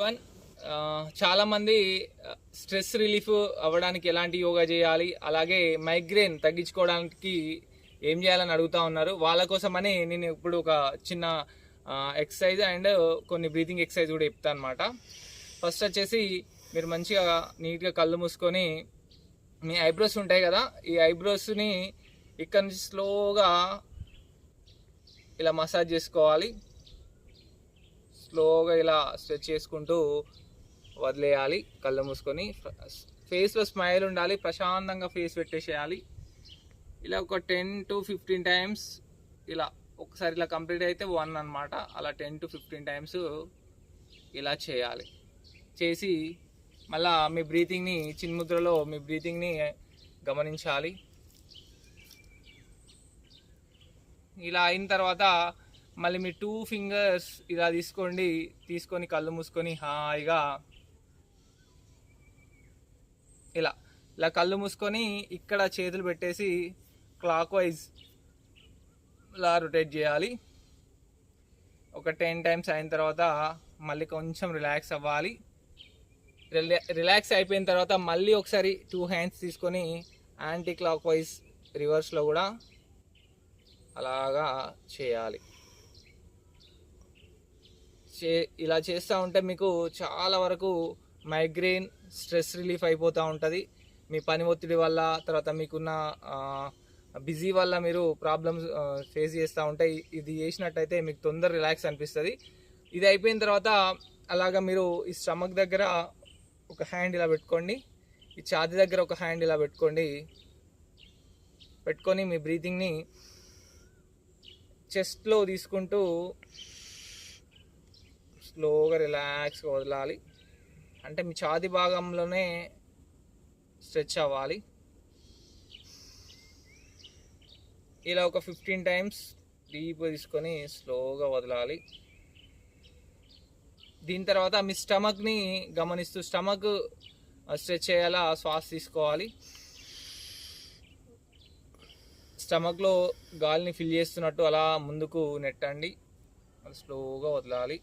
One చాలామంది stress relief అవ్వడానికి ఎలాంటి యోగా చేయాలి, అలాగే మైగ్రేన్ తగ్గించుకోవడానికి ఏం చేయాలని అడుగుతూ ఉన్నారు. వాళ్ళ కోసమని నేను ఇప్పుడు ఒక చిన్న ఎక్సర్సైజ్ అండ్ కొన్ని బ్రీతింగ్ ఎక్సర్సైజ్ కూడా చెప్తాను అనమాట. ఫస్ట్ వచ్చేసి మీరు మంచిగా నీట్గా కళ్ళు మూసుకొని మీ ఐబ్రోస్ ఉంటాయి కదా, ఈ ఐబ్రోస్ని ఇక్కడ నుంచి స్లోగా ఇలా మసాజ్ చేసుకోవాలి. స్లోగా ఇలా స్ట్రెచ్ చేసుకుంటూ వదిలేయాలి కళ్ళు మూసుకొని. ఫేస్లో స్మైల్ ఉండాలి, ప్రశాంతంగా ఫేస్ పెట్టేసేయాలి. ఇలా ఒక 10 to 15 టైమ్స్ ఇలా ఒకసారి ఇలా కంప్లీట్ అయితే 1 అనమాట. అలా 10 to 15 టైమ్స్ ఇలా చేయాలి. చేసి మళ్ళా మీ బ్రీతింగ్ని చిన్ముద్రలో మీ బ్రీతింగ్ని గమనించాలి. ఇలా అయిన తర్వాత మళ్ళీ మీ 2 ఫింగర్స్ ఇలా తీసుకొని కళ్ళు మూసుకొని హాయిగా ఇలా ఇలా కళ్ళు మూసుకొని ఇక్కడ చేతులు పెట్టేసి క్లాక్ వైజ్ ఇలా రొటేట్ చేయాలి. ఒక 10 టైమ్స్ అయిన తర్వాత మళ్ళీ కొంచెం రిలాక్స్ అవ్వాలి. రిలాక్స్ అయిపోయిన తర్వాత మళ్ళీ ఒకసారి 2 హ్యాండ్స్ తీసుకొని యాంటీ క్లాక్ వైజ్ రివర్స్లో కూడా అలాగా చేయాలి. ఇలా చేస్తూ ఉంటే మీకు చాలా వరకు మైగ్రేన్ స్ట్రెస్ రిలీఫ్ అయిపోతూ ఉంటుంది. మీ పని ఒత్తిడి వల్ల, తర్వాత మీకున్న బిజీ వల్ల మీరు ప్రాబ్లమ్స్ ఫేస్ చేస్తూ ఉంటే ఇది చేసినట్టయితే మీకు తొందర రిలాక్స్ అనిపిస్తుంది. ఇది అయిపోయిన తర్వాత అలాగా మీరు ఈ స్టమక్ దగ్గర ఒక హ్యాండ్ ఇలా పెట్టుకోండి, ఈ ఛాతీ దగ్గర ఒక హ్యాండ్ ఇలా పెట్టుకొని మీ బ్రీతింగ్ని చెస్ట్లో తీసుకుంటూ స్లోగా రిలాక్స్గా వదలాలి. అంటే మీ ఛాతీ భాగంలోనే స్ట్రెచ్ అవ్వాలి. ఇలా ఒక 15 టైమ్స్ డీప్గా తీసుకొని స్లోగా వదలాలి. దీని తర్వాత మీ స్టమక్ని గమనిస్తూ స్టమక్ స్ట్రెచ్ చేయాలా శ్వాస తీసుకోవాలి. స్టమక్లో గాలిని ఫిల్ చేస్తున్నట్టు అలా ముందుకు నెట్టండి, స్లోగా వదలాలి.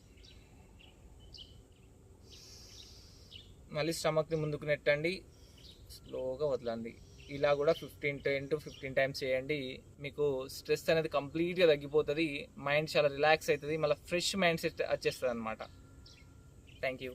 మళ్ళీ స్టమక్ని ముందుకు నెట్టండి, స్లోగా వదలండి. ఇలా కూడా 10 to 15 టైమ్స్ చేయండి. మీకు స్ట్రెస్ అనేది కంప్లీట్గా తగ్గిపోతుంది, మైండ్ చాలా రిలాక్స్ అవుతుంది, మళ్ళీ ఫ్రెష్ మైండ్ సెట్ వచ్చేస్తుంది అనమాట. Thank you.